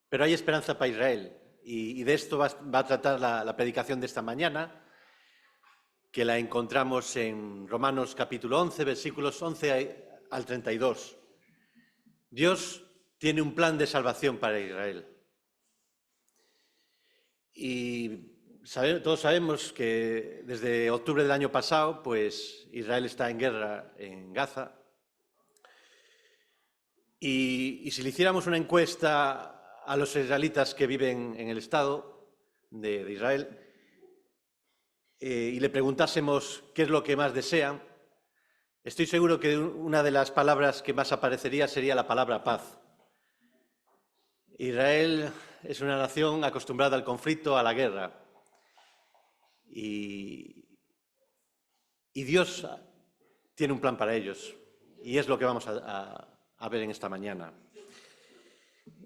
Pero hay esperanza para Israel y de esto va a tratar la predicación de esta mañana, que la encontramos en Romanos capítulo 11, versículos 11 al 32. Dios tiene un plan de salvación para Israel. Y todos sabemos que desde octubre del año pasado, pues Israel está en guerra en Gaza. Y si le hiciéramos una encuesta a los israelitas que viven en el Estado de Israel y le preguntásemos qué es lo que más desean, estoy seguro que una de las palabras que más aparecería sería la palabra paz. Israel es una nación acostumbrada al conflicto, a la guerra. Y Dios tiene un plan para ellos. Y es lo que vamos a ver en esta mañana.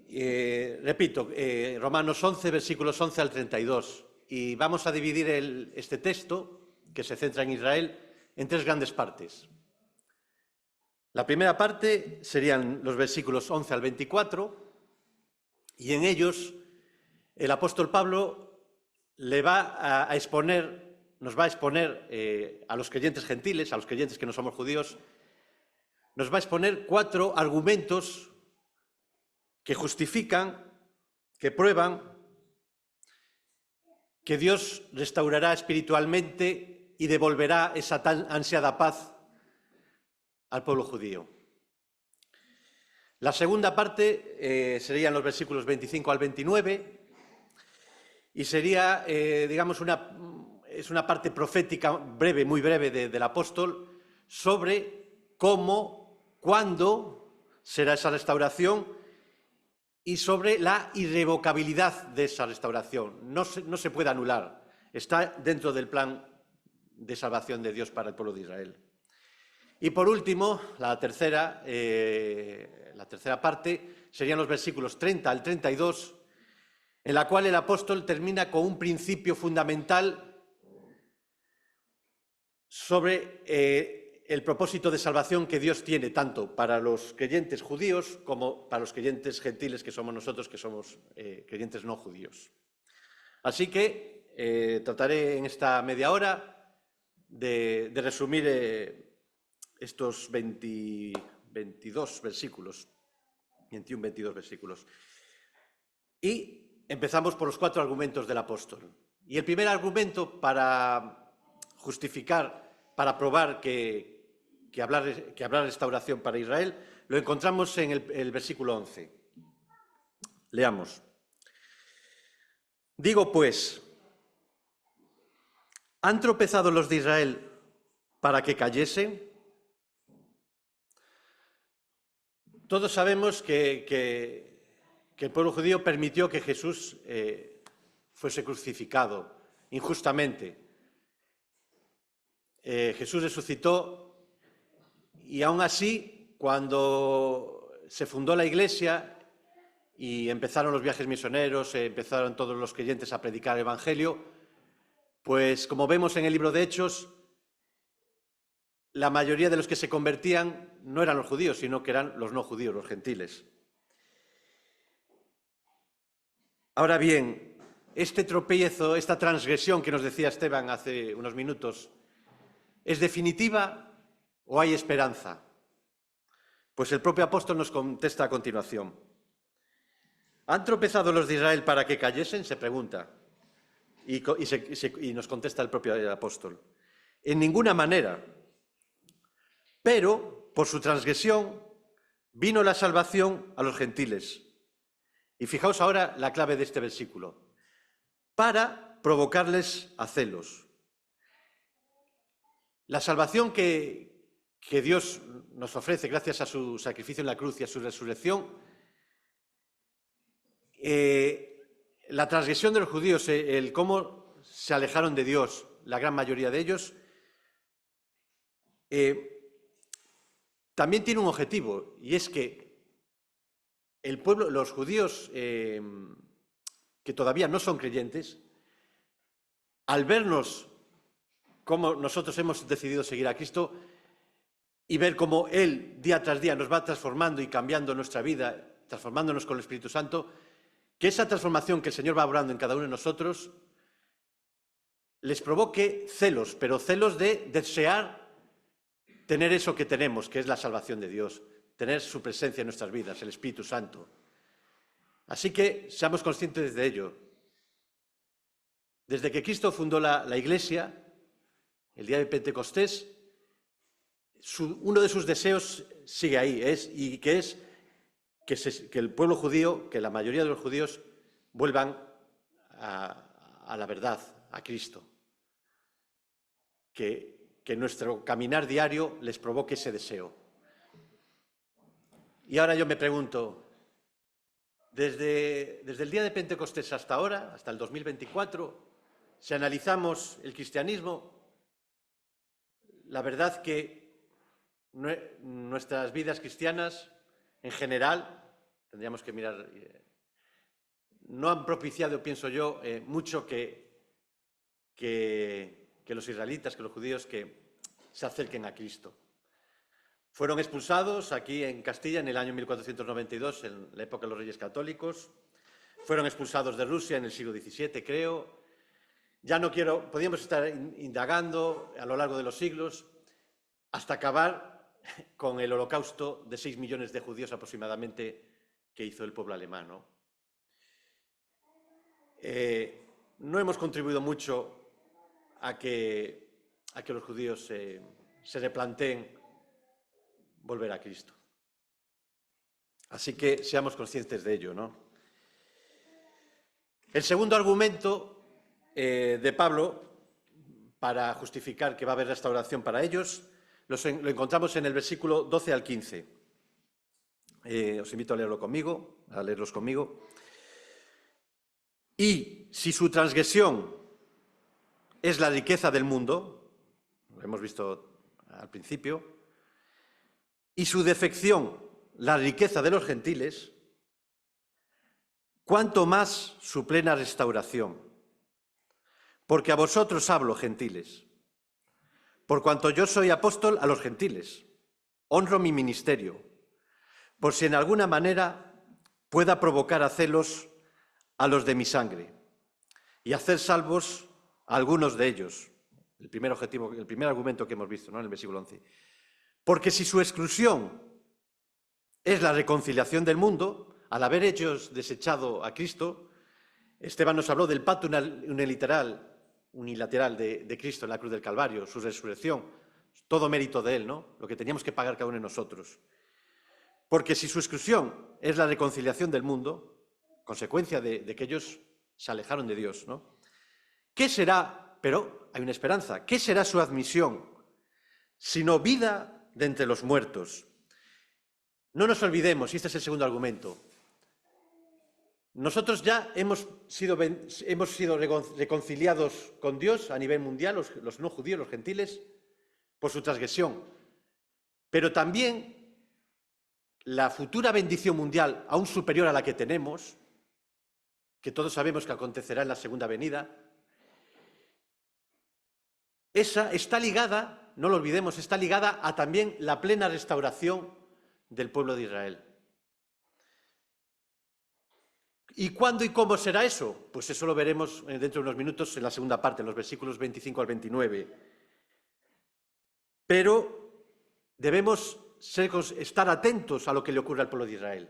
Repito, Romanos 11, versículos 11 al 32. Y vamos a dividir este texto, que se centra en Israel, en tres grandes partes. La primera parte serían los versículos 11 al 24, y en ellos el apóstol Pablo nos va a exponer a los creyentes gentiles, a los creyentes que no somos judíos, nos va a exponer 4 argumentos que justifican, que prueban que Dios restaurará espiritualmente y devolverá esa tan ansiada paz al pueblo judío. La segunda parte serían los versículos 25 al 29 y sería, digamos, una parte profética breve, muy breve del apóstol sobre cómo, cuándo será esa restauración y sobre la irrevocabilidad de esa restauración. No se puede anular, está dentro del plan de salvación de Dios para el pueblo de Israel. Y por último, la tercera parte serían los versículos 30 al 32, en la cual el apóstol termina con un principio fundamental sobre el propósito de salvación que Dios tiene tanto para los creyentes judíos como para los creyentes gentiles que somos nosotros, que somos creyentes no judíos. Así que trataré en esta media hora de resumir estos 22 versículos, 21-22 versículos. Y empezamos por los 4 argumentos del apóstol. Y el primer argumento para justificar, para probar que habrá restauración para Israel, lo encontramos en el versículo 11. Leamos. Digo pues, ¿han tropezado los de Israel para que cayesen? Todos sabemos que el pueblo judío permitió que Jesús fuese crucificado injustamente. Jesús resucitó y aún así, cuando se fundó la Iglesia y empezaron los viajes misioneros, empezaron todos los creyentes a predicar el Evangelio, pues como vemos en el libro de Hechos, la mayoría de los que se convertían no eran los judíos, sino que eran los no judíos, los gentiles. Ahora bien, este tropiezo, esta transgresión que nos decía Esteban hace unos minutos, ¿es definitiva o hay esperanza? Pues el propio apóstol nos contesta a continuación. ¿Han tropezado los de Israel para que cayesen? Se pregunta. Y nos contesta el propio apóstol. En ninguna manera. Pero, por su transgresión, vino la salvación a los gentiles. Y fijaos ahora la clave de este versículo. Para provocarles a celos. La salvación que Dios nos ofrece gracias a su sacrificio en la cruz y a su resurrección, la transgresión de los judíos, el cómo se alejaron de Dios, la gran mayoría de ellos, también tiene un objetivo, y es que el pueblo, los judíos que todavía no son creyentes, al vernos cómo nosotros hemos decidido seguir a Cristo y ver cómo Él día tras día nos va transformando y cambiando nuestra vida, transformándonos con el Espíritu Santo, que esa transformación que el Señor va obrando en cada uno de nosotros les provoque celos, pero celos de desear tener eso que tenemos, que es la salvación de Dios, tener su presencia en nuestras vidas, el Espíritu Santo. Así que seamos conscientes de ello. Desde que Cristo fundó la Iglesia, el día de Pentecostés, uno de sus deseos sigue ahí, que el pueblo judío, que la mayoría de los judíos vuelvan a la verdad, a Cristo. Que nuestro caminar diario les provoque ese deseo. Y ahora yo me pregunto, desde el día de Pentecostés hasta ahora, hasta el 2024, si analizamos el cristianismo, la verdad que nuestras vidas cristianas, en general, tendríamos que mirar, no han propiciado, pienso yo, mucho que los israelitas, que los judíos, que se acerquen a Cristo. Fueron expulsados aquí en Castilla en el año 1492, en la época de los Reyes Católicos. Fueron expulsados de Rusia en el siglo XVII, creo. Podríamos estar indagando a lo largo de los siglos hasta acabar con el holocausto de 6 millones de judíos aproximadamente que hizo el pueblo alemán, ¿no? No hemos contribuido mucho a que los judíos se replanteen volver a Cristo. Así que seamos conscientes de ello, ¿no? El segundo argumento de Pablo para justificar que va a haber restauración para ellos lo encontramos en el versículo 12 al 15. Os invito a leerlos conmigo. Y si su transgresión es la riqueza del mundo, lo hemos visto al principio, y su defección la riqueza de los gentiles, cuánto más su plena restauración. Porque a vosotros hablo, gentiles, por cuanto yo soy apóstol a los gentiles, honro mi ministerio, por si en alguna manera pueda provocar a celos a los de mi sangre y hacer salvos a algunos de ellos. El primer argumento que hemos visto, ¿no?, en el versículo 11. Porque si su exclusión es la reconciliación del mundo, al haber ellos desechado a Cristo, Esteban nos habló del pacto unilateral de Cristo en la cruz del Calvario, su resurrección, todo mérito de Él, ¿no?, lo que teníamos que pagar cada uno de nosotros. Porque si su exclusión es la reconciliación del mundo, consecuencia de que ellos se alejaron de Dios, ¿no?, ¿qué será? Pero hay una esperanza. ¿Qué será su admisión? Sino vida de entre los muertos. No nos olvidemos, y este es el segundo argumento, nosotros ya hemos sido reconciliados con Dios a nivel mundial, los no judíos, los gentiles, por su transgresión. Pero también la futura bendición mundial, aún superior a la que tenemos, que todos sabemos que acontecerá en la segunda venida, esa está ligada, no lo olvidemos, está ligada a también la plena restauración del pueblo de Israel. ¿Y cuándo y cómo será eso? Pues eso lo veremos dentro de unos minutos en la segunda parte, en los versículos 25 al 29. Pero debemos estar atentos a lo que le ocurre al pueblo de Israel.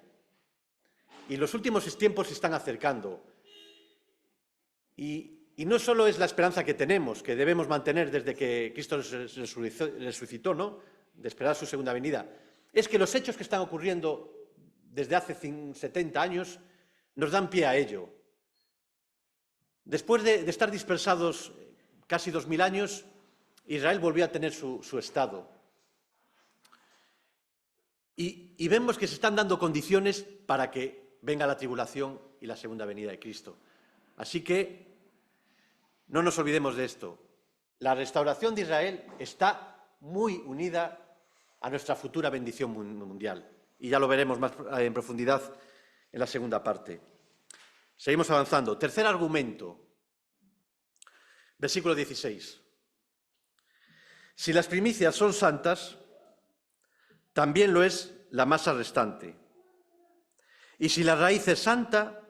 Y los últimos tiempos se están acercando. Y no solo es la esperanza que tenemos, que debemos mantener desde que Cristo resucitó, ¿no?, de esperar su segunda venida, es que los hechos que están ocurriendo desde hace 70 años nos dan pie a ello. Después de estar dispersados casi 2000 años, Israel volvió a tener su estado. Y vemos que se están dando condiciones para que venga la tribulación y la segunda venida de Cristo. Así que no nos olvidemos de esto. La restauración de Israel está muy unida a nuestra futura bendición mundial. Y ya lo veremos más en profundidad en la segunda parte. Seguimos avanzando. Tercer argumento. Versículo 16. Si las primicias son santas, también lo es la masa restante. Y si la raíz es santa,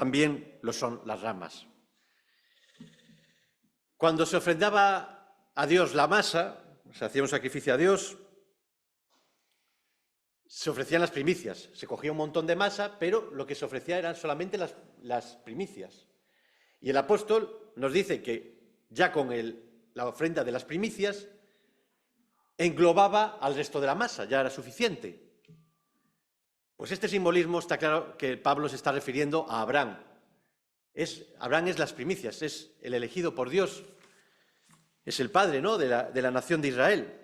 también lo son las ramas. Cuando se ofrendaba a Dios la masa, se hacía un sacrificio a Dios, se ofrecían las primicias. Se cogía un montón de masa, pero lo que se ofrecía eran solamente las primicias. Y el apóstol nos dice que ya con la ofrenda de las primicias englobaba al resto de la masa, ya era suficiente. Pues este simbolismo está claro que Pablo se está refiriendo a Abraham. Abraham es las primicias, es el elegido por Dios, es el padre, ¿no?, de la nación de Israel.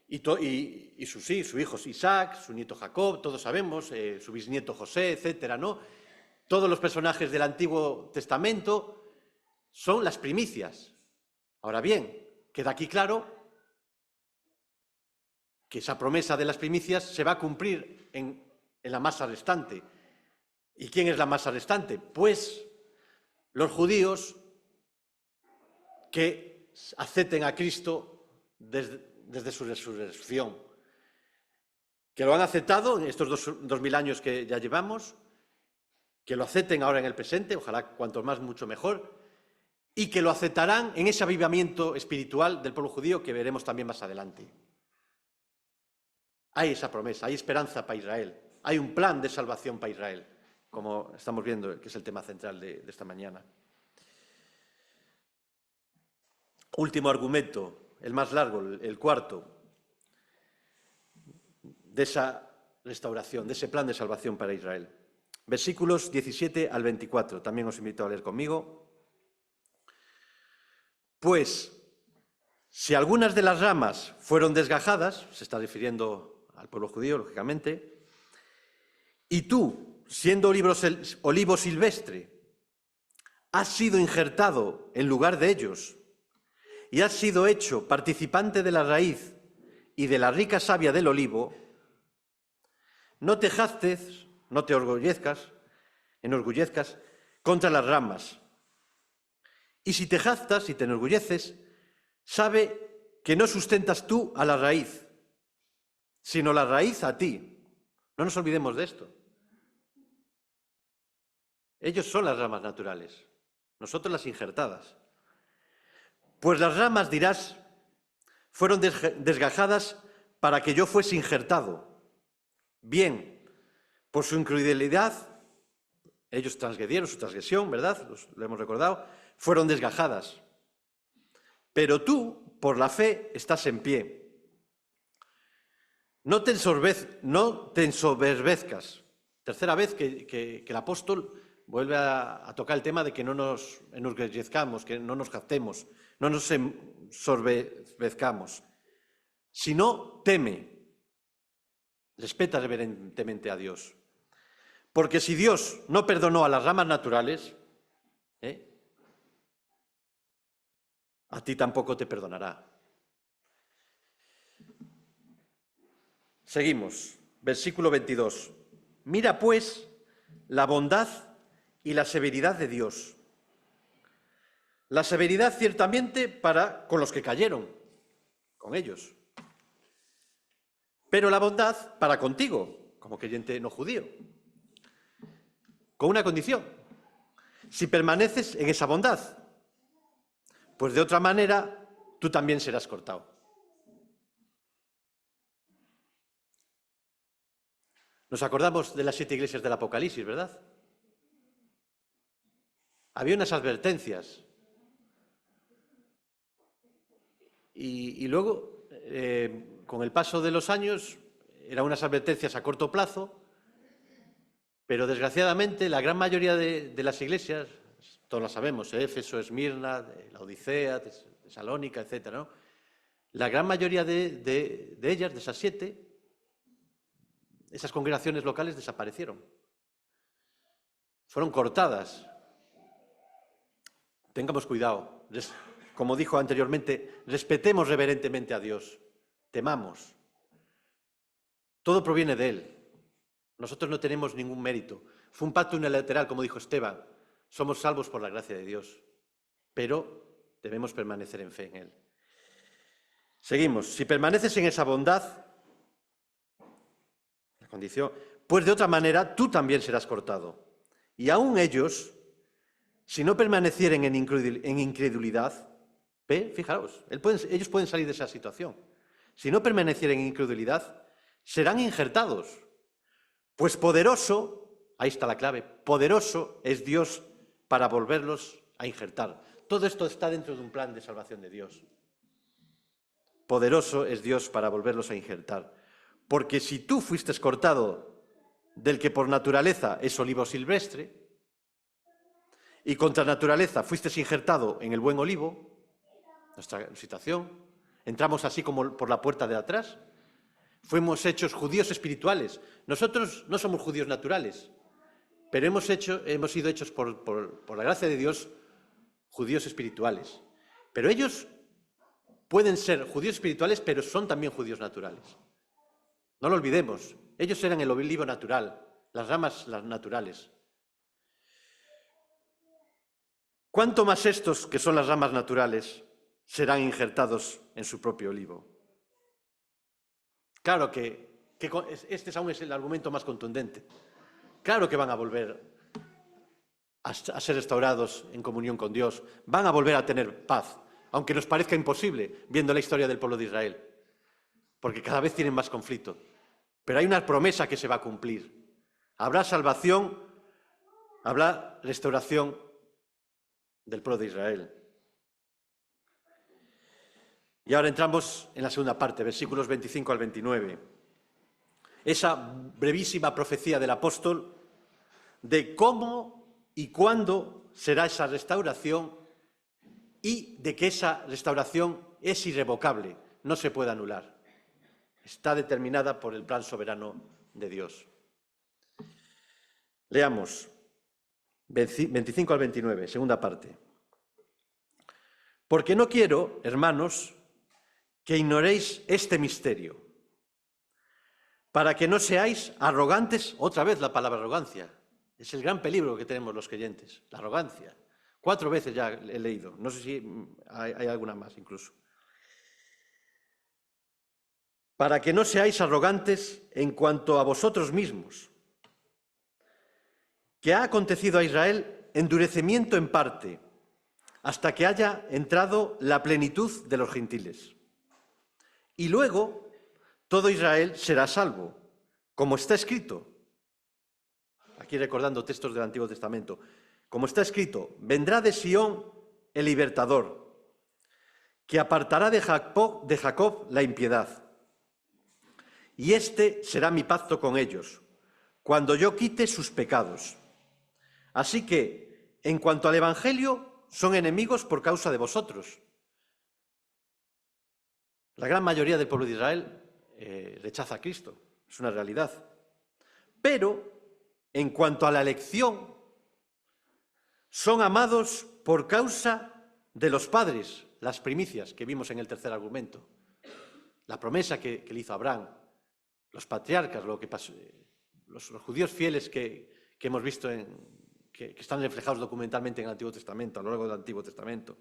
Y su hijo Isaac, su nieto Jacob, todos sabemos, su bisnieto José, etcétera, ¿no? Todos los personajes del Antiguo Testamento son las primicias. Ahora bien, queda aquí claro que esa promesa de las primicias se va a cumplir en la masa restante. ¿Y quién es la masa restante? Pues los judíos que acepten a Cristo desde su resurrección, que lo han aceptado en estos 2000 años que ya llevamos, que lo acepten ahora en el presente, ojalá cuanto más mucho mejor, y que lo aceptarán en ese avivamiento espiritual del pueblo judío que veremos también más adelante. Hay esa promesa, hay esperanza para Israel, hay un plan de salvación para Israel, como estamos viendo, que es el tema central de esta mañana. Último argumento, el más largo, el cuarto, de esa restauración, de ese plan de salvación para Israel. Versículos 17 al 24, también os invito a leer conmigo. Pues, si algunas de las ramas fueron desgajadas, se está refiriendo al pueblo judío, lógicamente, y tú, siendo olivo silvestre, has sido injertado en lugar de ellos y has sido hecho participante de la raíz y de la rica savia del olivo, no te jactes, no te enorgullezcas contra las ramas. Y si te jactas y te enorgulleces, sabe que no sustentas tú a la raíz, sino la raíz a ti. No nos olvidemos de esto. Ellos son las ramas naturales, nosotros las injertadas. Pues las ramas, dirás, fueron desgajadas para que yo fuese injertado. Bien, por su incredulidad, ellos transgredieron su transgresión, ¿verdad? Lo hemos recordado, fueron desgajadas. Pero tú, por la fe, estás en pie. No te ensoberbezcas. Tercera vez que el apóstol vuelve a tocar el tema de que no nos enorgullezcamos, que no nos jactemos, no nos ensoberbezcamos, sino teme, respeta reverentemente a Dios. Porque si Dios no perdonó a las ramas naturales, a ti tampoco te perdonará. Seguimos, versículo 22. Mira pues la bondad y la severidad de Dios. La severidad ciertamente con los que cayeron, con ellos. Pero la bondad para contigo, como creyente no judío. Con una condición: si permaneces en esa bondad, pues de otra manera tú también serás cortado. Nos acordamos de las 7 iglesias del Apocalipsis, ¿verdad? Había unas advertencias. Y luego, con el paso de los años, eran unas advertencias a corto plazo, pero desgraciadamente la gran mayoría de las iglesias, todos las sabemos, Éfeso, Esmirna, la Odisea, Tesalónica, etc., ¿no? La gran mayoría de ellas, de esas 7, esas congregaciones locales desaparecieron. Fueron cortadas. Tengamos cuidado. Como dijo anteriormente, respetemos reverentemente a Dios. Temamos. Todo proviene de Él. Nosotros no tenemos ningún mérito. Fue un pacto unilateral, como dijo Esteban. Somos salvos por la gracia de Dios. Pero debemos permanecer en fe en Él. Seguimos. Si permaneces en esa bondad, la condición, pues de otra manera tú también serás cortado. Y aún ellos, si no permanecieren en incredulidad, fijaos, ellos pueden salir de esa situación. Si no permanecieren en incredulidad, serán injertados. Pues poderoso, ahí está la clave, poderoso es Dios para volverlos a injertar. Todo esto está dentro de un plan de salvación de Dios. Poderoso es Dios para volverlos a injertar. Porque si tú fuiste cortado del que por naturaleza es olivo silvestre, y contra naturaleza fuiste injertado en el buen olivo, nuestra situación, entramos así como por la puerta de atrás, fuimos hechos judíos espirituales. Nosotros no somos judíos naturales, pero hemos sido hechos por la gracia de Dios judíos espirituales. Pero ellos pueden ser judíos espirituales, pero son también judíos naturales. No lo olvidemos, ellos eran el olivo natural, las ramas naturales. ¿Cuánto más estos, que son las ramas naturales, serán injertados en su propio olivo? Claro que este aún es el argumento más contundente. Claro que van a volver a ser restaurados en comunión con Dios, van a volver a tener paz, aunque nos parezca imposible, viendo la historia del pueblo de Israel, porque cada vez tienen más conflicto. Pero hay una promesa que se va a cumplir. Habrá salvación, habrá restauración del pueblo de Israel. Y ahora entramos en la segunda parte, versículos 25 al 29. Esa brevísima profecía del apóstol de cómo y cuándo será esa restauración y de que esa restauración es irrevocable, no se puede anular. Está determinada por el plan soberano de Dios. Leamos 25 al 29, segunda parte. Porque no quiero, hermanos, que ignoréis este misterio, para que no seáis arrogantes, otra vez la palabra arrogancia, es el gran peligro que tenemos los creyentes, la arrogancia. 4 veces ya he leído, no sé si hay alguna más incluso. Para que no seáis arrogantes en cuanto a vosotros mismos, que ha acontecido a Israel endurecimiento en parte, hasta que haya entrado la plenitud de los gentiles. Y luego todo Israel será salvo, como está escrito. Aquí recordando textos del Antiguo Testamento. Como está escrito, vendrá de Sión el libertador, que apartará de Jacob la impiedad. Y este será mi pacto con ellos, cuando yo quite sus pecados. Así que, en cuanto al Evangelio, son enemigos por causa de vosotros. La gran mayoría del pueblo de Israel rechaza a Cristo, es una realidad. Pero, en cuanto a la elección, son amados por causa de los padres, las primicias que vimos en el tercer argumento, la promesa que le hizo Abraham, los patriarcas, lo que pasó, los judíos fieles que hemos visto, que están reflejados documentalmente en el Antiguo Testamento, a lo largo del Antiguo Testamento.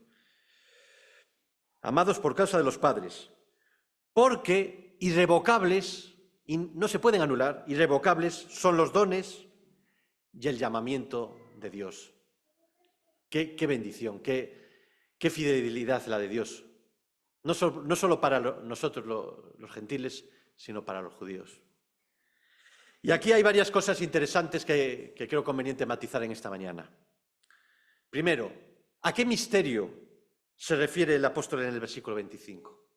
Amados por causa de los padres, porque irrevocables, y no se pueden anular, irrevocables son los dones y el llamamiento de Dios. Qué bendición, qué fidelidad la de Dios. No solo para nosotros los gentiles, sino para los judíos. Y aquí hay varias cosas interesantes que creo conveniente matizar en esta mañana. Primero, ¿a qué misterio se refiere el apóstol en el versículo 25?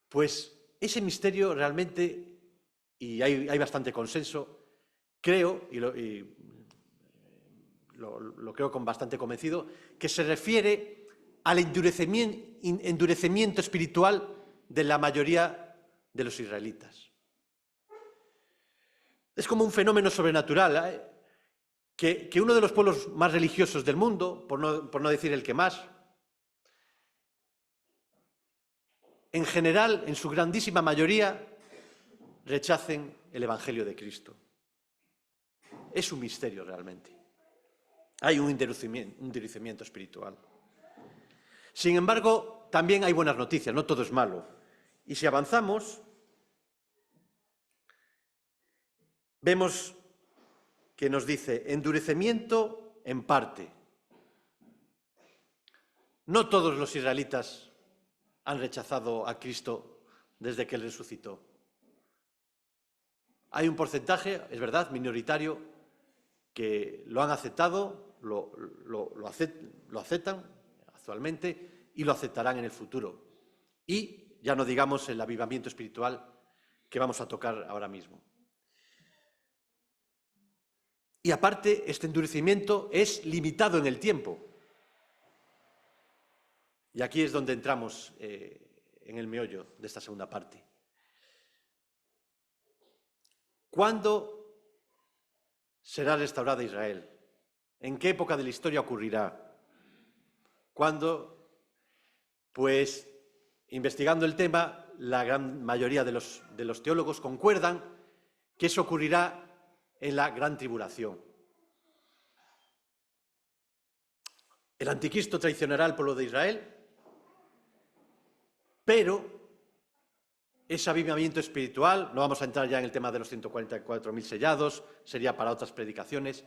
Pues ese misterio realmente, y hay bastante consenso, creo, y lo creo con bastante convencido, que se refiere al endurecimiento espiritual de la mayoría de los israelitas. Es como un fenómeno sobrenatural, que uno de los pueblos más religiosos del mundo, por no decir el que más, en general, en su grandísima mayoría, rechacen el Evangelio de Cristo. Es un misterio realmente. Hay un endurecimiento espiritual. Sin embargo, también hay buenas noticias, no todo es malo. Y si avanzamos, vemos que nos dice endurecimiento en parte. No todos los israelitas han rechazado a Cristo desde que Él resucitó. Hay un porcentaje, es verdad, minoritario, que lo han aceptado, lo aceptan actualmente y lo aceptarán en el futuro. Y ya no digamos el avivamiento espiritual que vamos a tocar ahora mismo. Y aparte, este endurecimiento es limitado en el tiempo. Y aquí es donde entramos en el meollo de esta segunda parte. ¿Cuándo será restaurada Israel? ¿En qué época de la historia ocurrirá? ¿Cuándo? Pues, investigando el tema, la gran mayoría de los teólogos concuerdan que eso ocurrirá en la gran tribulación. El anticristo traicionará al pueblo de Israel, pero ese avivamiento espiritual, no vamos a entrar ya en el tema de los 144.000 sellados, sería para otras predicaciones,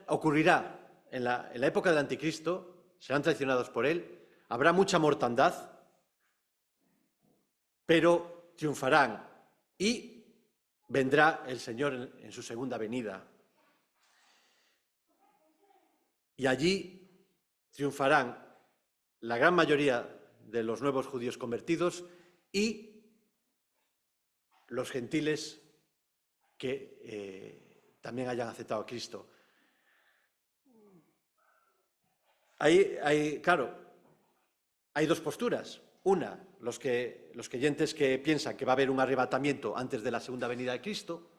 ocurrirá en la época del anticristo, serán traicionados por él, habrá mucha mortandad, pero triunfarán y vendrá el Señor en su segunda venida. Y allí triunfarán la gran mayoría de los nuevos judíos convertidos y los gentiles que también hayan aceptado a Cristo. Claro, hay dos posturas. Una, los creyentes que piensan que va a haber un arrebatamiento antes de la segunda venida de Cristo,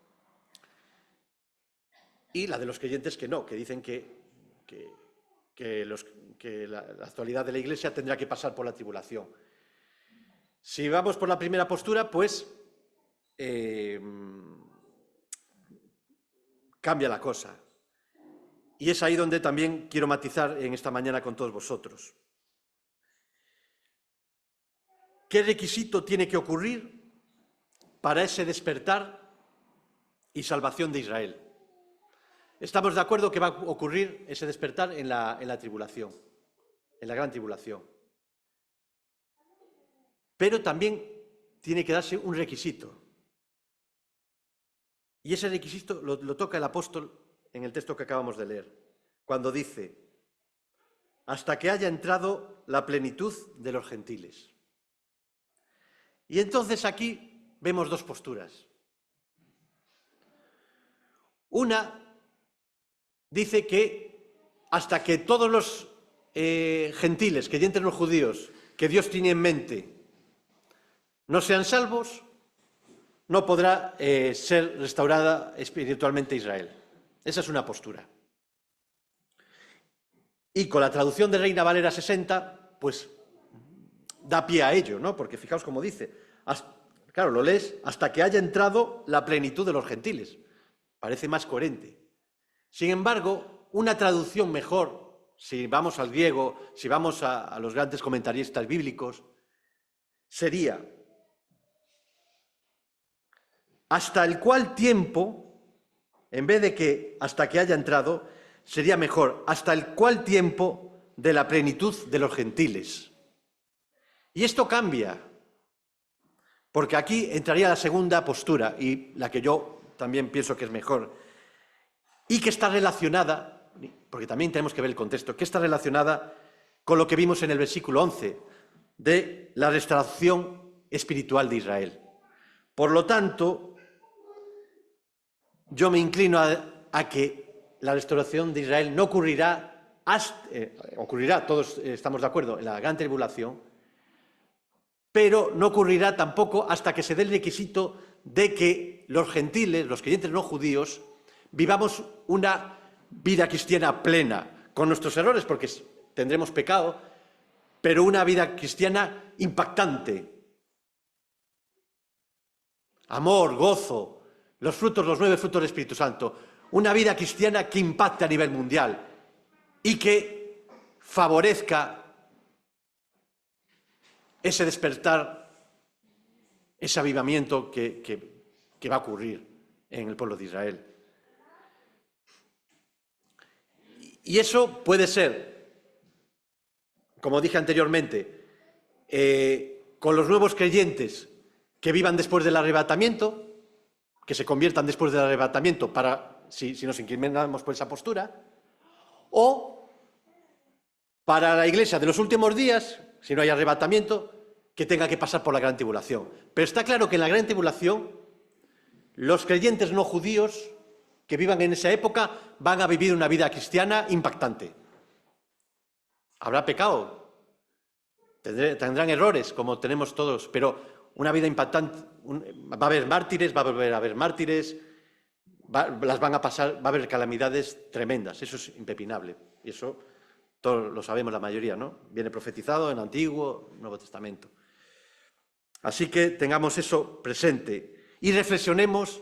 y la de los creyentes que no, que dicen que la actualidad de la Iglesia tendrá que pasar por la tribulación. Si vamos por la primera postura, pues cambia la cosa. Y es ahí donde también quiero matizar en esta mañana con todos vosotros. ¿Qué requisito tiene que ocurrir para ese despertar y salvación de Israel? Estamos de acuerdo que va a ocurrir ese despertar en la tribulación, en la gran tribulación. Pero también tiene que darse un requisito. Y ese requisito lo toca el apóstol en el texto que acabamos de leer, cuando dice, hasta que haya entrado la plenitud de los gentiles. Y entonces aquí vemos dos posturas. Una dice que hasta que todos los gentiles, creyentes no judíos, que Dios tiene en mente, no sean salvos, no podrá ser restaurada espiritualmente Israel. Esa es una postura. Y con la traducción de Reina Valera 60, pues da pie a ello, ¿no? Porque fijaos cómo dice, claro, lo lees, hasta que haya entrado la plenitud de los gentiles. Parece más coherente. Sin embargo, una traducción mejor, si vamos al griego, si vamos a los grandes comentaristas bíblicos, sería hasta el cual tiempo, en vez de que hasta que haya entrado, sería mejor, hasta el cual tiempo de la plenitud de los gentiles. Y esto cambia, porque aquí entraría la segunda postura, y la que yo también pienso que es mejor, y que está relacionada, porque también tenemos que ver el contexto, que está relacionada con lo que vimos en el versículo 11, de la restauración espiritual de Israel. Por lo tanto, yo me inclino a que la restauración de Israel no ocurrirá, ocurrirá, todos estamos de acuerdo, en la gran tribulación, pero no ocurrirá tampoco hasta que se dé el requisito de que los gentiles, los creyentes no judíos, vivamos una vida cristiana plena, con nuestros errores, porque tendremos pecado, pero una vida cristiana impactante. Amor, gozo, los 9 frutos del Espíritu Santo. Una vida cristiana que impacte a nivel mundial y que favorezca ese despertar, ese avivamiento que va a ocurrir en el pueblo de Israel. Y eso puede ser, como dije anteriormente, con los nuevos creyentes que vivan después del arrebatamiento, que se conviertan después del arrebatamiento si nos inclinamos por esa postura, o para la Iglesia de los últimos días, si no hay arrebatamiento, que tenga que pasar por la gran tribulación. Pero está claro que en la gran tribulación los creyentes no judíos que vivan en esa época van a vivir una vida cristiana impactante. Habrá pecado, tendrán errores, como tenemos todos, pero una vida impactante. Va a haber mártires, va a volver a haber mártires, las van a pasar, va a haber calamidades tremendas, eso es impepinable. Y eso todos lo sabemos la mayoría, ¿no? Viene profetizado en Antiguo, Nuevo Testamento. Así que tengamos eso presente y reflexionemos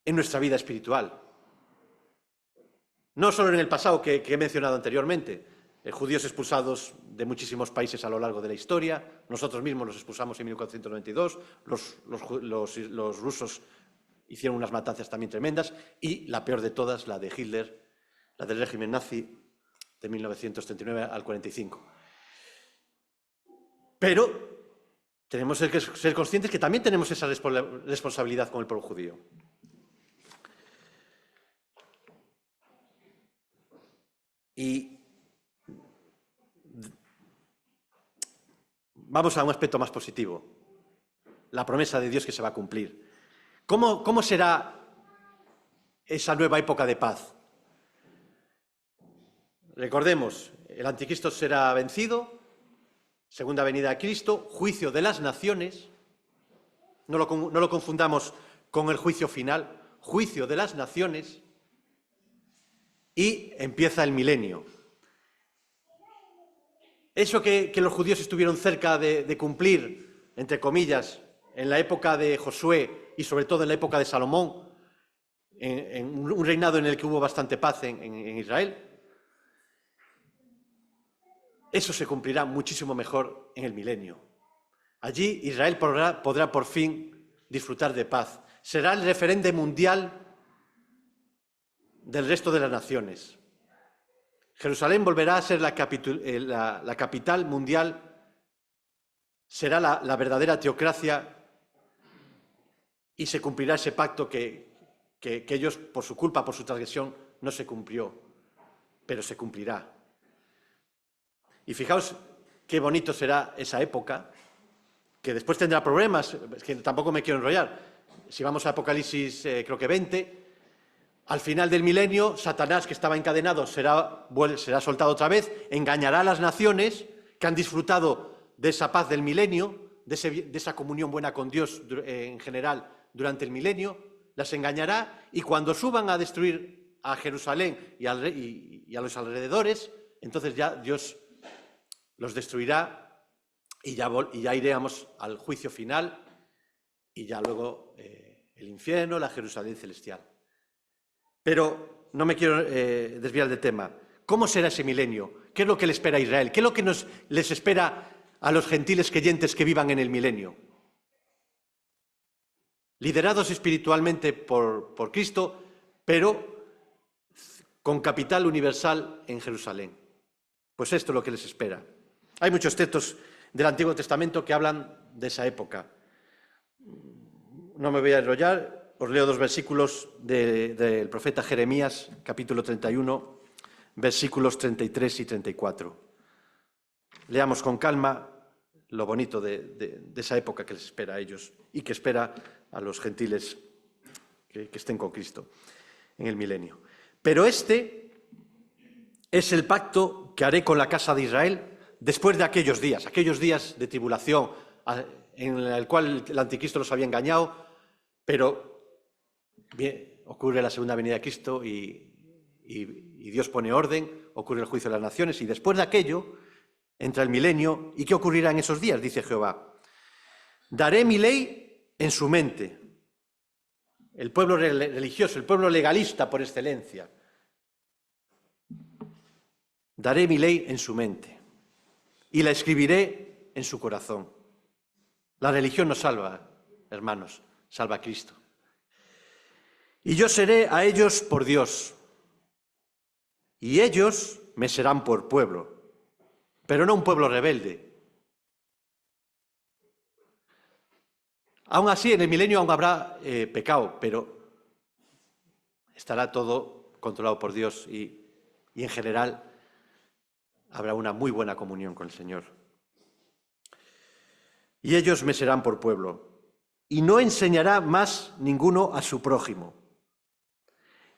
en nuestra vida espiritual. No solo en el pasado que he mencionado anteriormente, judíos expulsados de muchísimos países a lo largo de la historia, nosotros mismos los expulsamos en 1492, los rusos hicieron unas matanzas también tremendas, y la peor de todas, la de Hitler, la del régimen nazi de 1939 al 45. Pero tenemos que ser conscientes que también tenemos esa responsabilidad con el pueblo judío. Y vamos a un aspecto más positivo, la promesa de Dios que se va a cumplir. ¿Cómo será esa nueva época de paz? Recordemos, el anticristo será vencido, segunda venida de Cristo, juicio de las naciones, no lo confundamos con el juicio final, juicio de las naciones, y empieza el milenio. Eso que los judíos estuvieron cerca de cumplir, entre comillas, en la época de Josué y sobre todo en la época de Salomón, en un reinado en el que hubo bastante paz en Israel, eso se cumplirá muchísimo mejor en el milenio. Allí Israel podrá por fin disfrutar de paz. Será el referente mundial del resto de las naciones. Jerusalén volverá a ser la capital mundial, será la verdadera teocracia y se cumplirá ese pacto que ellos, por su culpa, por su transgresión, no se cumplió, pero se cumplirá. Y fijaos qué bonito será esa época, que después tendrá problemas, es que tampoco me quiero enrollar. Si vamos a Apocalipsis, creo que 20, al final del milenio, Satanás, que estaba encadenado, será soltado otra vez, engañará a las naciones que han disfrutado de esa paz del milenio, de esa comunión buena con Dios en general durante el milenio, las engañará, y cuando suban a destruir a Jerusalén y a los alrededores, entonces ya Dios los destruirá y ya iremos al juicio final y ya luego el infierno, la Jerusalén celestial. Pero no me quiero desviar del tema. ¿Cómo será ese milenio? ¿Qué es lo que le espera a Israel? ¿Qué es lo que les espera a los gentiles creyentes que vivan en el milenio? Liderados espiritualmente por Cristo, pero con capital universal en Jerusalén. Pues esto es lo que les espera. Hay muchos textos del Antiguo Testamento que hablan de esa época. No me voy a enrollar, os leo dos versículos del profeta Jeremías, capítulo 31, versículos 33 y 34. Leamos con calma lo bonito de esa época que les espera a ellos y que espera a los gentiles que estén con Cristo en el milenio. Pero este es el pacto que haré con la casa de Israel después de aquellos días de tribulación en el cual el anticristo los había engañado, pero bien, ocurre la segunda venida de Cristo y Dios pone orden, ocurre el juicio de las naciones, y después de aquello entra el milenio. ¿Y qué ocurrirá en esos días? Dice Jehová: daré mi ley en su mente. El pueblo religioso, el pueblo legalista por excelencia. Daré mi ley en su mente y la escribiré en su corazón. La religión no salva, hermanos, salva a Cristo. Y yo seré a ellos por Dios, y ellos me serán por pueblo, pero no un pueblo rebelde. Aún así, en el milenio aún habrá pecado, pero estará todo controlado por Dios y en general habrá una muy buena comunión con el Señor. Y ellos me serán por pueblo, y no enseñará más ninguno a su prójimo,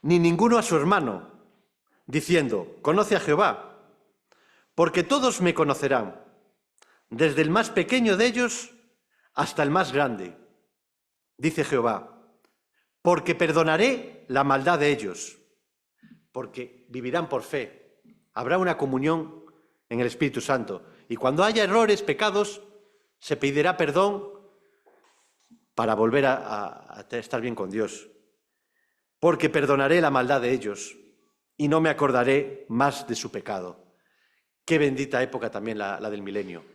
ni ninguno a su hermano, diciendo, conoce a Jehová, porque todos me conocerán, desde el más pequeño de ellos hasta el más grande, dice Jehová, porque perdonaré la maldad de ellos, porque vivirán por fe. Habrá una comunión en el Espíritu Santo, y cuando haya errores, pecados, se pedirá perdón para volver a estar bien con Dios. Porque perdonaré la maldad de ellos y no me acordaré más de su pecado. Qué bendita época también la del milenio.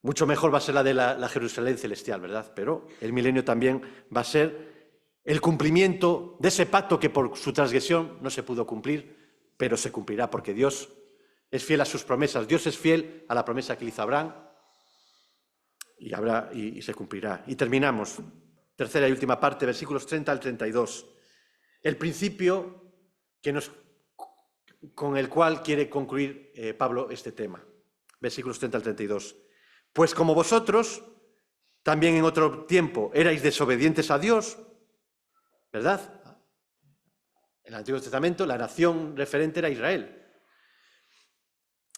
Mucho mejor va a ser la de la Jerusalén celestial, ¿verdad? Pero el milenio también va a ser el cumplimiento de ese pacto que por su transgresión no se pudo cumplir, pero se cumplirá porque Dios es fiel a sus promesas. Dios es fiel a la promesa que le hizo a Abraham y se cumplirá. Y terminamos. Tercera y última parte, versículos 30 al 32. El principio con el cual quiere concluir Pablo este tema. Versículos 30 al 32. Pues como vosotros, también en otro tiempo erais desobedientes a Dios, ¿verdad? En el Antiguo Testamento la nación referente era Israel.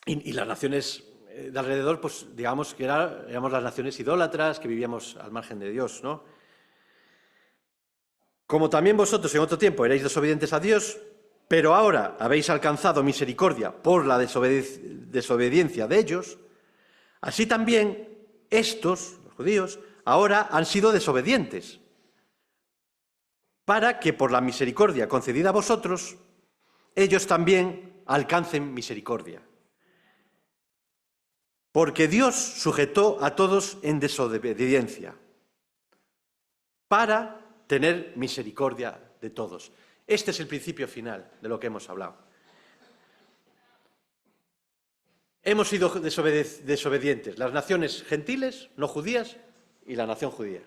Y las naciones de alrededor, pues digamos que éramos las naciones idólatras que vivíamos al margen de Dios, ¿no? Como también vosotros en otro tiempo erais desobedientes a Dios, pero ahora habéis alcanzado misericordia por la desobediencia de ellos, así también estos, los judíos, ahora han sido desobedientes, para que por la misericordia concedida a vosotros, ellos también alcancen misericordia. Porque Dios sujetó a todos en desobediencia, para tener misericordia de todos. Este es el principio final de lo que hemos hablado. Hemos sido desobedientes, las naciones gentiles, no judías, y la nación judía.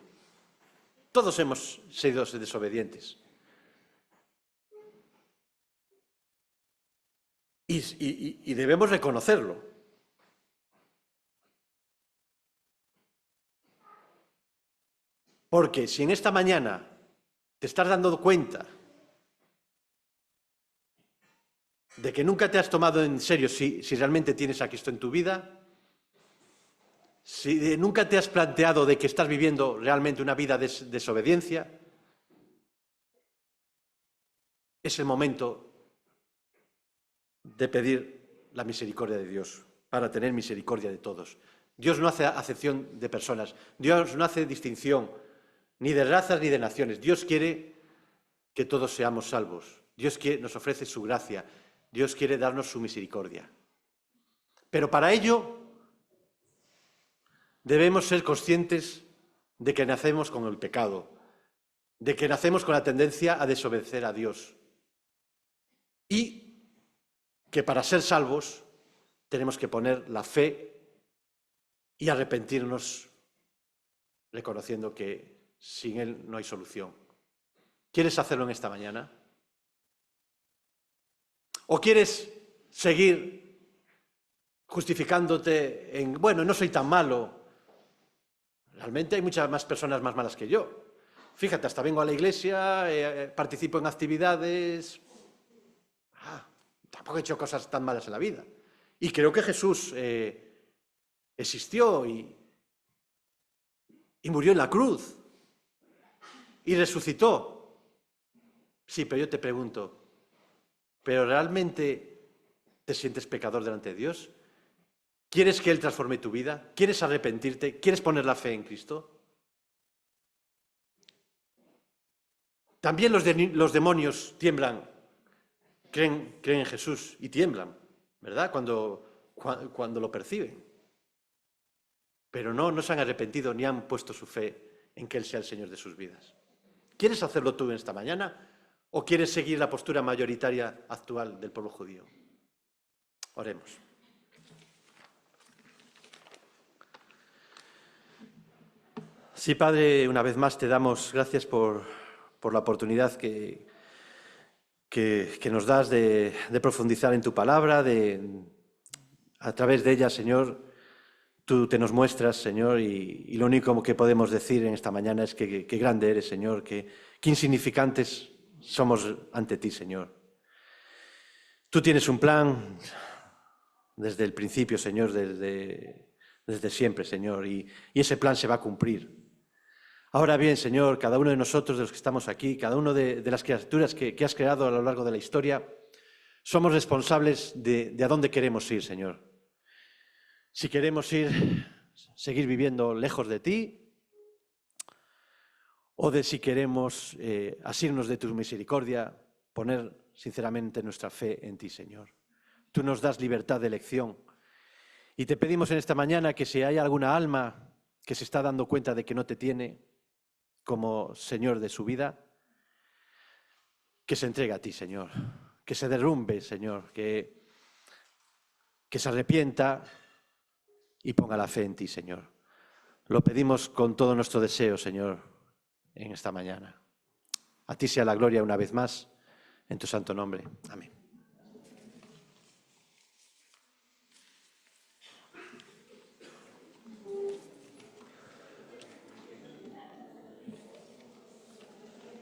Todos hemos sido desobedientes. Y debemos reconocerlo. Porque si en esta mañana te estás dando cuenta de que nunca te has tomado en serio si realmente tienes a Cristo en tu vida, si nunca te has planteado de que estás viviendo realmente una vida de desobediencia, es el momento de pedir la misericordia de Dios, para tener misericordia de todos. Dios no hace acepción de personas, Dios no hace distinción ni de razas ni de naciones. Dios quiere que todos seamos salvos. Dios nos ofrece su gracia. Dios quiere darnos su misericordia. Pero para ello debemos ser conscientes de que nacemos con el pecado, de que nacemos con la tendencia a desobedecer a Dios y que para ser salvos tenemos que poner la fe y arrepentirnos reconociendo que sin Él no hay solución. ¿Quieres hacerlo en esta mañana? ¿O quieres seguir justificándote en, bueno, no soy tan malo? Realmente hay muchas más personas más malas que yo. Fíjate, hasta vengo a la iglesia, participo en actividades. Tampoco he hecho cosas tan malas en la vida. Y creo que Jesús existió y murió en la cruz. Y resucitó. Sí, pero yo te pregunto, ¿pero realmente te sientes pecador delante de Dios? ¿Quieres que Él transforme tu vida? ¿Quieres arrepentirte? ¿Quieres poner la fe en Cristo? También los demonios tiemblan, creen en Jesús y tiemblan, ¿verdad? Cuando lo perciben. Pero no se han arrepentido ni han puesto su fe en que Él sea el Señor de sus vidas. ¿Quieres hacerlo tú en esta mañana? ¿O quieres seguir la postura mayoritaria actual del pueblo judío? Oremos. Sí, Padre, una vez más te damos gracias por la oportunidad que nos das de profundizar en tu palabra, a través de ella, Señor, tú te nos muestras, Señor, y lo único que podemos decir en esta mañana es que grande eres, Señor, que insignificantes somos ante ti, Señor. Tú tienes un plan desde el principio, Señor, desde siempre, Señor, y ese plan se va a cumplir. Ahora bien, Señor, cada uno de nosotros, de los que estamos aquí, cada uno de las criaturas que has creado a lo largo de la historia, somos responsables de a dónde queremos ir, Señor. Si queremos seguir viviendo lejos de ti, o de si queremos asirnos de tu misericordia, poner sinceramente nuestra fe en ti, Señor. Tú nos das libertad de elección. Y te pedimos en esta mañana que si hay alguna alma que se está dando cuenta de que no te tiene como Señor de su vida, que se entregue a ti, Señor, que se derrumbe, Señor, que se arrepienta y ponga la fe en ti, Señor. Lo pedimos con todo nuestro deseo, Señor, en esta mañana. A ti sea la gloria una vez más, en tu santo nombre. Amén.